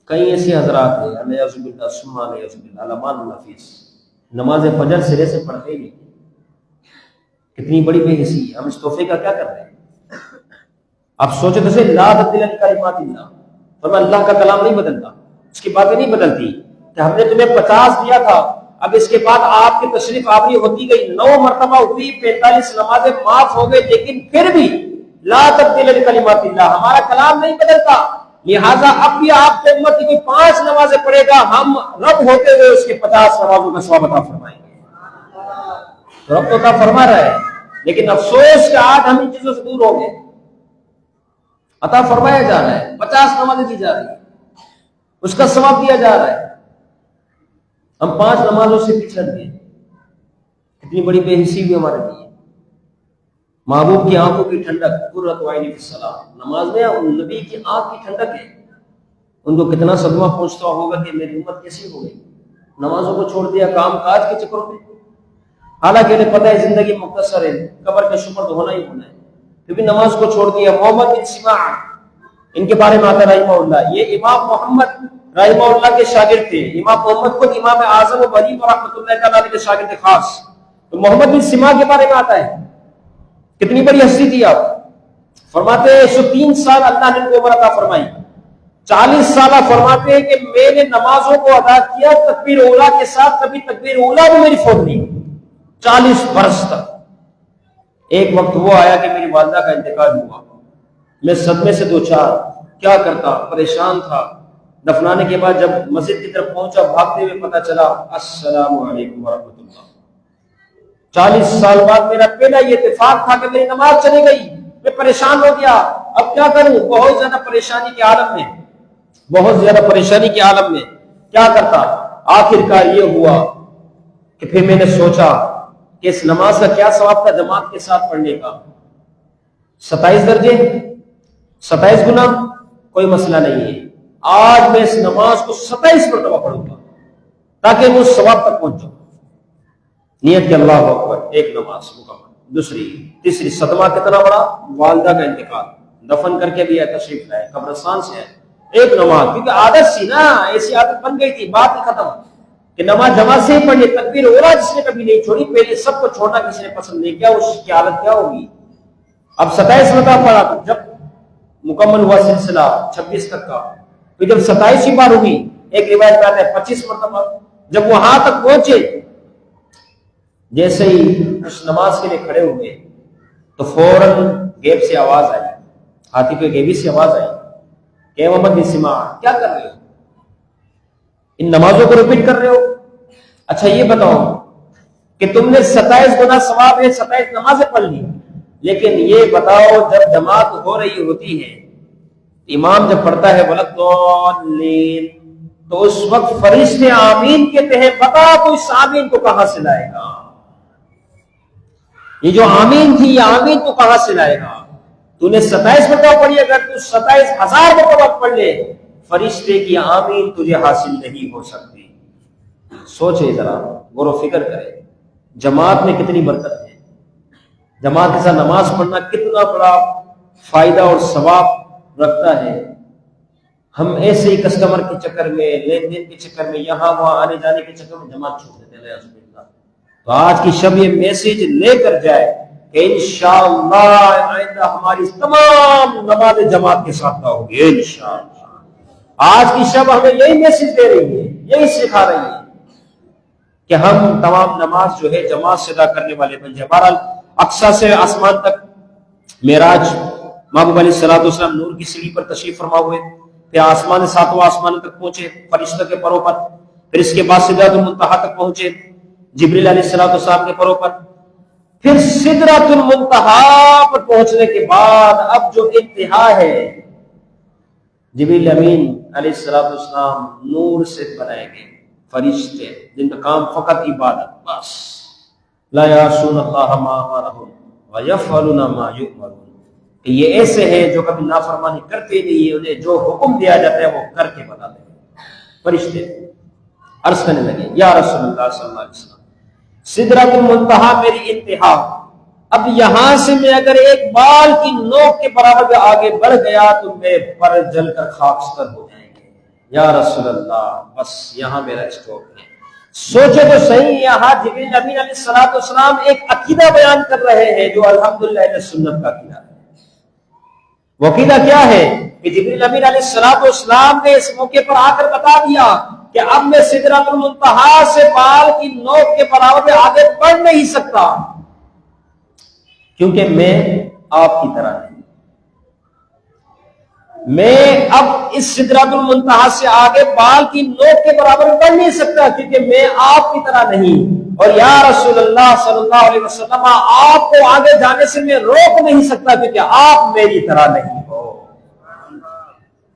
کئی ایسے حضرات ہیں علمان الحفیظ، نماز فجر سرے سے پڑھتے ہی، کتنی بڑی بے حسی، ہم اس تحفے کا کیا کر رہے ہیں؟ آپ سوچے تو صحیح، لا تبدیل لکلمات اللہ، فرمایا اللہ کا کلام نہیں بدلتا، اس کی باتیں نہیں بدلتی، کہ ہم نے تمہیں 50 دیا تھا، اب اس کے بعد آپ کی تشریف آوری ہوتی گئی، 9 مرتبہ ہوئی، 45 نمازیں معاف ہو گئی، لیکن پھر بھی لا تبدیل لکلمات اللہ، ہمارا کلام نہیں بدلتا، لہٰذا اب بھی آپ کی امت کی کوئی 5 نمازیں پڑھے گا، ہم رب ہوتے ہوئے اس کے 50 نمازوں کا ثواب عطا فرمائیں گے۔ تو رب تو عطا فرما رہا ہے، لیکن افسوس کہ آج ہم ان چیزوں سے دور ہو گئے۔ عطا فرمایا جا رہا ہے، 50 نمازیں دی جا رہی ہیں، اس کا ثواب دیا جا رہا ہے، ہم 5 نمازوں سے پیچھے ہٹ گئے۔ کتنی بڑی بے حسی بھی ہمارے لیے۔ محبوب کی آنکھوں کی ٹھنڈک، قرۃ عین فی الصلاۃ، نماز میں نبی کی آنکھ کی ٹھنڈک ہے۔ ان کو کتنا صدمہ پہنچتا ہوگا کہ میری امت کیسی ہو گئی، نمازوں کو چھوڑ دیا کام کاج کے چکروں میں، حالانکہ انہیں پتہ ہے زندگی مختصر ہے، قبر کا شکر ہونا ہی ہونا ہے، پھر بھی نماز کو چھوڑ دیا۔ محمد بن سماع، ان کے بارے میں آتا رحمہ اللہ، یہ امام محمد رحمہ اللہ کے شاگرد تھے۔ امام محمد خود امام اعظم و حنیفہ رحمۃ اللہ تعالی کے شاگرد خاص، تو محمد بن سماع کے بارے میں آتا ہے، کتنی بڑی ہستی تھی آپ۔ فرماتے ہیں 103 سال اللہ نے ان کو عمر عطا فرمائی، 40 سالہ فرماتے ہیں کہ میں نے نمازوں کو ادا کیا تکبیر اولا کے ساتھ، کبھی تکبیر اولا بھی میری فوت نہیں، 40 برس تک۔ ایک وقت وہ آیا کہ میری والدہ کا انتقال ہوا، میں صدمے سے دوچار، کیا کرتا، پریشان تھا۔ دفنانے کے بعد جب مسجد کی طرف پہنچا، بھاگتے ہوئے پتہ چلا السلام علیکم ورحمۃ اللہ۔ 40 سال بعد میرا پہلا یہ اتفاق تھا کہ میری نماز چلی گئی، میں پریشان ہو گیا، اب کیا کروں؟ بہت زیادہ پریشانی کے عالم میں، بہت زیادہ پریشانی کے عالم میں کیا کرتا؟ آخر کار یہ ہوا کہ پھر میں نے سوچا کہ اس نماز کا کیا ثواب تھا جماعت کے ساتھ پڑھنے کا؟ 27 درجے، 27 گنا، کوئی مسئلہ نہیں ہے۔ آج میں اس نماز کو 27 مرتبہ پڑھوں گا تاکہ میں اس ثواب تک پہنچ جاؤں۔ نیت کے اللہ اکبر، ایک نماز مکمل۔ دوسری، تیسری، صدمہ کتنا بڑا؟ والدہ کا انتقال، دفن کر کے بھی تشریف لائے، قبرستان سے آئے، ایک نماز، کیونکہ عادت سی نا، ایسی عادت بن گئی تھی، بات ہی ختم کہ نماز جماعت سے ہی پڑھنی۔ تکبیر اولا جس نے کبھی نہیں چھوڑی، پہلے سب کو چھوڑنا کسی نے پسند نہیں کیا، اس کی حالت کیا ہوگی؟ اب 27 مرتبہ پڑھا، تو جب مکمل ہوا سلسلہ 26 تک کا، پھر جب 27 بار ہوئی، ایک روایت میں آتا ہے 25 مرتبہ، جب وہاں تک پہنچے، جیسے ہی اس نماز کے لیے کھڑے ہوئے تو فوراً غیب سے آواز آئی، ہاتھی پہ غیبی سے آواز آئی کہ محمد بن سما، کیا کر رہے ہو؟ ان نمازوں کو ریپیٹ کر رہے ہو؟ اچھا یہ بتاؤ کہ تم نے 27 گنا ثواب ہے، 27 نمازیں پڑھ لی، لیکن یہ بتاؤ جب جماعت ہو رہی ہوتی ہے، امام جب پڑھتا ہے وَلَضَّالِّينَ، تو اس وقت فرشتے آمین کہتے ہیں، بتا تو اس آمین کو کہاں سے لائے گا؟ یہ جو آمین تھی، یہ آمین کو کہاں سے لائے گا؟ تو نے 27 مرتبہ پڑھی، اگر تو 27,000 مرتبہ پڑھ لے، فرشتے کی آمین تجھے حاصل نہیں ہو سکتی۔ سوچے ذرا، غور و فکر کرے، جماعت میں کتنی برکت ہے، جماعت کے ساتھ نماز پڑھنا کتنا بڑا فائدہ اور ثواب رکھتا ہے۔ ہم ایسے ہی کسٹمر کے چکر میں، لین دین کے چکر میں، یہاں وہاں آنے جانے کے چکر میں جماعت چھوڑ دیتے ہیں۔ تو آج کی شب یہ میسج لے کر جائے کہ انشاءاللہ آئندہ ہماری تمام نماز جماعت کے ساتھ ہوگی انشاءاللہ۔ آج کی شب ہمیں یہی میسج دے رہی ہے، یہی سکھا رہی ہے کہ ہم تمام نماز جو ہے جماعت سے ادا کرنے والے بن جائیں۔ بہرحال اقصی سے آسمان تک معراج، محبوب علیہ الصلوۃ والسلام نور کی سیڑھی پر تشریف فرما ہوئے، پھر آسمان 7واں آسمان تک پہنچے فرشتوں کے پروں پر، پھر اس کے بعد سدرۃ المنتہا تک پہنچے جبریل علیہ الصلوۃ والسلام کے پروں پر، پھر سدرۃ المنتہا پر پہنچنے کے بعد اب جو انتہا ہے، جبریل امین علیہ الصلوۃ والسلام نور سے بنائے گئے فرشتے جن کا کام فقط عبادت، بس لا یعصون اللہ ما امرهم ویفعلون ما یؤمرون، کہ یہ ایسے ہیں جو کبھی نافرمانی کرتے نہیں ہے، انہیں جو حکم دیا جاتا ہے وہ کر کے بتاتے ہیں۔ فرشتے عرض کرنے لگے یا رسول اللہ صلی اللہ علیہ وسلم، سدرۃ المنتہا میری انتہا، اب یہاں سے میں اگر ایک بال کی نوک کے برابر آگے بڑھ گیا تو میرے پر جل کر خاکستر ہو جائیں گے، یا رسول اللہ بس یہاں میرا اسٹاپ ہے۔ سوچے تو صحیح، یہاں جبریل امین علیہ الصلوۃ والسلام ایک عقیدہ بیان کر رہے ہیں جو الحمدللہ اہل سنت کا عقیدہ ہے۔ وہ عقیدہ کیا ہے کہ جبریل امین علیہ الصلوۃ والسلام نے اس موقع پر آ کر بتا دیا کہ اب میں سدرۃ المنتہا سے بال کی نوک کے برابر آگے بڑھ نہیں سکتا، کیونکہ میں آپ کی طرح نہیں، میں اب اس سدرۃ المنتہا سے آگے بال کی نوک کے برابر بڑھ نہیں سکتا، کیونکہ میں آپ کی طرح نہیں، اور یا رسول اللہ صلی اللہ علیہ وسلم آپ کو آگے جانے سے میں روک نہیں سکتا، کیونکہ آپ میری طرح نہیں ہو،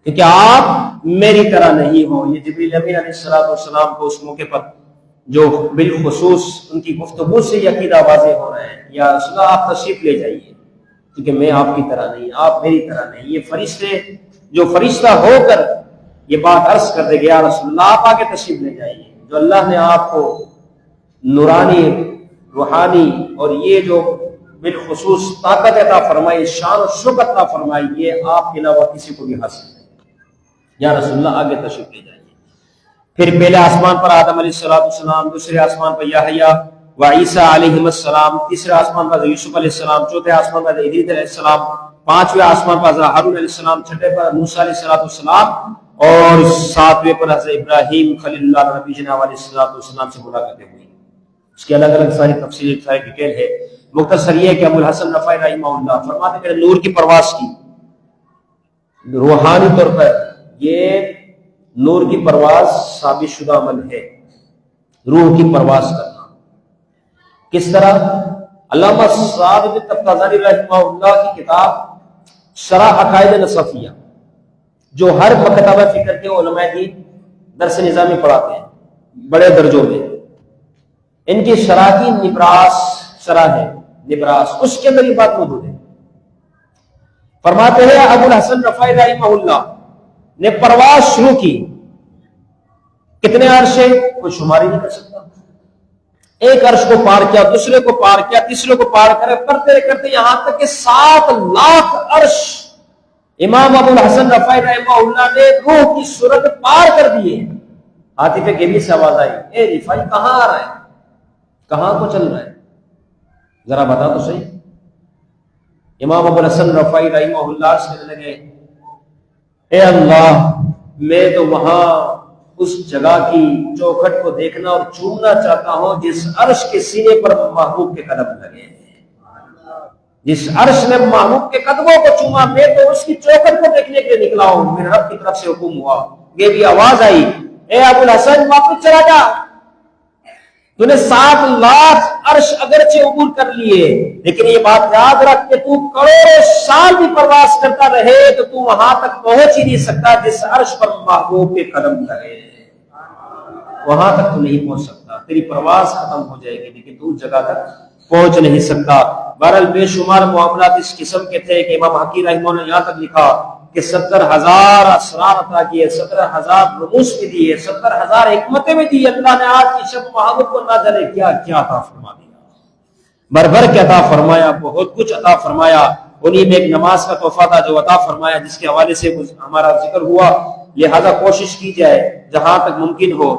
کیونکہ آپ میری طرح نہیں ہو۔ یہ جبریل امین علیہ الصلوۃ والسلام کو اس موقع پر جو بالخصوص ان کی گفتگو سے یہ عقیدہ واضح ہو رہا ہے، یا رسول اللہ آپ تشریف لے جائیے، کیونکہ میں آپ کی طرح نہیں، آپ میری طرح نہیں۔ یہ فرشتے جو فرشتہ ہو کر یہ بات عرض کر دے گیا، یا رسول اللہ آپ آگے تشریف لے جائیے، جو اللہ نے آپ کو نورانی، روحانی اور یہ جو بالخصوص طاقت عطا فرمائی، شان و شوکت عطا فرمائی، یہ آپ کے علاوہ کسی کو بھی حاصل نہیں، یا رسول اللہ آگے تشریف لے جائیے۔ پھر پہلے آسمان پر آدم علیہ السلام، دوسرے آسمان پر یحییٰ و عیسیٰ علیہ السلام، تیسرے آسمان پر یوسف علیہ السلام، چوتھے آسمان پر ادریس علیہ السلام، پانچویں آسمان پر ہارون علیہ السلام، چھٹے پر موسیٰ علیہ السلام، اور 7ویں پر حضرت ابراہیم خلیل اللہ نبی جناب علیہ السلام سے ملاقاتیں ہوئی. اس کی الگ الگ ساری تفصیل ساری ڈیٹیل ہے. مختصر یہ ہے کہ ابو الحسن رفاعی رحمہ اللہ فرماتے ہیں کہ نور کی پرواز کی روحانی طور پر یہ نور کی پرواز ثابت شدہ عمل ہے. روح کی پرواز کرنا کس طرح؟ علامہ سعد بن تفتازانی رحمہ اللہ کی کتاب شرح عقائد نصفیہ جو ہر مکتبہ فکر کے علماء کی درس نظامی پڑھاتے ہیں بڑے درجوں میں، ان کی شرح کی نبراس شرح ہے نبراس، اس کے اندر یہ بات موجود ہے. فرماتے ہیں ابو الحسن رفاعی رحمہ اللہ نے پرواز شروع کی. کتنے عرش ہے کوئی شمار ہی نہیں کر سکتا. ایک عرش کو پار کیا، دوسرے کو پار کیا، تیسرے کو پار کرتے کرتے یہاں تک کہ 7 لاکھ عرش امام ابو الحسن رفاعی رحمہ اللہ نے روح کی صورت پار کر دیے. عاطف گیبی سے آواز آئی، اے رفاعی کہاں آ رہا ہے، کہاں کو چل رہا ہے، ذرا بتا تو صحیح. امام ابو الحسن رفاعی رحمہ اللہ سے کہنے لگے، اے اللہ میں تو وہاں اس جگہ کی چوکھٹ کو دیکھنا اور چومنا چاہتا ہوں جس عرش کے سینے پر محبوب کے قدم لگے. جس عرش نے محبوب کے قدموں کو چوما میں تو اس کی چوکھٹ کو دیکھنے کے لیے نکلا ہوں. میرے رب کی طرف سے حکم ہوا، یہ بھی آواز آئی، اے ابو الحسن واپس چلا جا. تو نے 7 لاکھ عرش اگرچہ عبور کر لیے، لیکن یہ بات یاد رکھ کہ تو کروڑوں سال بھی پرواز کرتا رہے تو تو وہاں تک پہنچ ہی نہیں سکتا جس عرش پر محبوب کے قدم لگے. وہاں تک تو نہیں پہنچ سکتا، تیری پرواز ختم ہو جائے گی لیکن تو اس جگہ تک پہنچ نہیں سکتا. بہرحال بے شمار معاملات اس قسم کے تھے کہ امام حقی رحمہ نے یہاں تک لکھا کہ 70,000 اسرار عطا کیے، 17,000 رموز بھی دیے، 70,000 حکمتیں بھی دی. اللہ نے آج کی شب محبوب کو نہ جانے کیا کیا عطا فرما دیا، بھر کے عطا فرمایا، بہت کچھ عطا فرمایا. انہی میں ایک نماز کا تحفہ تھا جو عطا فرمایا، جس کے حوالے سے ہمارا ذکر ہوا. لہذا کوشش کی جائے جہاں تک ممکن ہو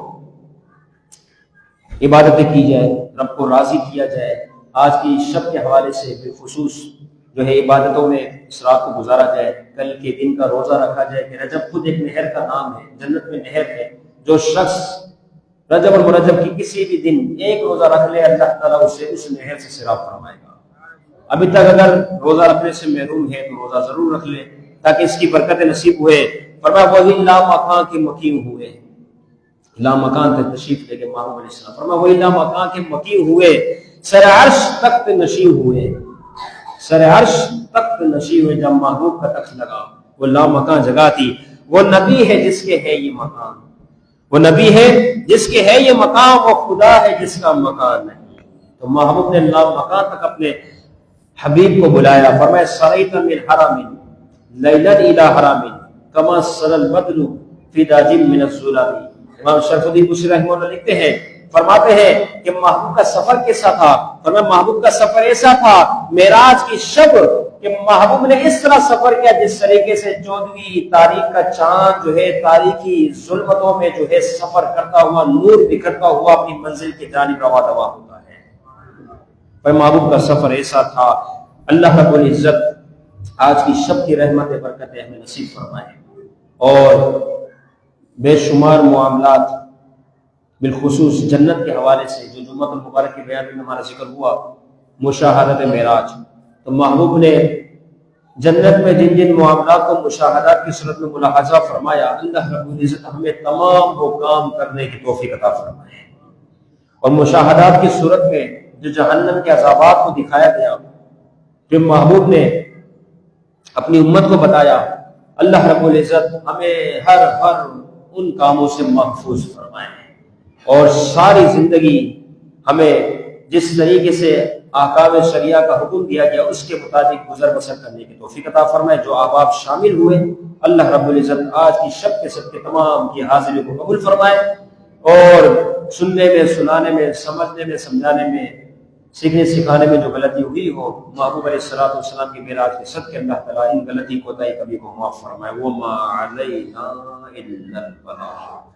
عبادتیں کی جائے، رب کو راضی کیا جائے. آج کی شب کے حوالے سے بالخصوص جو ہے عبادتوں میں اس رات کو گزارا جائے. کل کے دن کا روزہ رکھا جائے کہ رجب خود ایک نہر کا نام ہے، جنت میں نہر ہے. جو شخص رجب اور مرجب کی کسی بھی دن ایک روزہ رکھ لے اللہ تعالیٰ اسے اس نہر سے سیراب فرمائے گا. ابھی تک اگر روزہ رکھنے سے محروم ہے تو روزہ ضرور رکھ لے تاکہ اس کی برکت نصیب ہوئے. فرمایا وہی لامکان کے مقیم ہوئے، لامکان تک تشریف لے کے محمد علیہ السلام. فرمایا وہی لامکان کے مقیم ہوئے، سر عرش تخت نشین ہوئے، سر عرش تخت نشین ہوئے. جب محبوب کا تخت لگا وہ لامکان جگہ تھی. وہ نبی ہے جس کے ہے یہ مقام، وہ نبی ہے جس کے ہے یہ مقام، وہ خدا ہے جس کا مکان نہیں. تو محبوب نے لامکان تک اپنے حبیب کو بلایا. فرمایا سریت من حرم لیلا الی حرم کما سر البدر فی داج من الظلام. امام شرف الدین بصری رحمہ اللہ لکھتے ہیں، فرماتے ہیں کہ محبوب کا سفر کیسا تھا. فرمایا محبوب کا سفر ایسا تھا معراج کی شب کہ محبوب نے اس طرح سفر کیا جس طریقے سے 14ویں تاریخ کا چاند جو ہے تاریخی ظلمتوں میں جو ہے سفر کرتا ہوا نور بکھرتا ہوا اپنی منزل کی جانب رواں دوا ہوتا ہے. پر محبوب کا سفر ایسا تھا. اللہ رب العزت آج کی شب کی رحمت برکتیں ہمیں نصیب فرمائے اور بے شمار معاملات بالخصوص جنت کے حوالے سے جو جمعۃ المبارک کے بیان میں ہمارا ذکر ہوا مشاہدت معراج. تو محبوب نے جنت میں جن جن معاملات کو مشاہدات کی صورت میں ملاحظہ فرمایا، اللہ رب العزت ہمیں تمام وہ کام کرنے کی توفیق عطا فرمائے. اور مشاہدات کی صورت میں جو جہنم کے عذابات کو دکھایا گیا، جو محبوب نے اپنی امت کو بتایا، اللہ رب العزت ہمیں ہر ان کاموں سے محفوظ فرمائے اور ساری زندگی ہمیں جس طریقے سے احکام شریعہ کا حکم دیا گیا اس کے مطابق گزر بسر کرنے کی توفیق عطا فرمائے. جو احباب شامل ہوئے اللہ رب العزت آج کی شب کے سب کے تمام کی حاضری کو قبول فرمائے اور سننے میں، سنانے میں، سمجھنے میں، سمجھانے میں، سیکھنے سکھانے میں جو غلطی ہوئی ہو محبوب علیہ الصلوۃ والسلام کی معراج کے صدقے اللہ تعالیٰ ان غلطی کوتاہی کبھی کو معاف فرمائے. وما علینا الا البلاغ.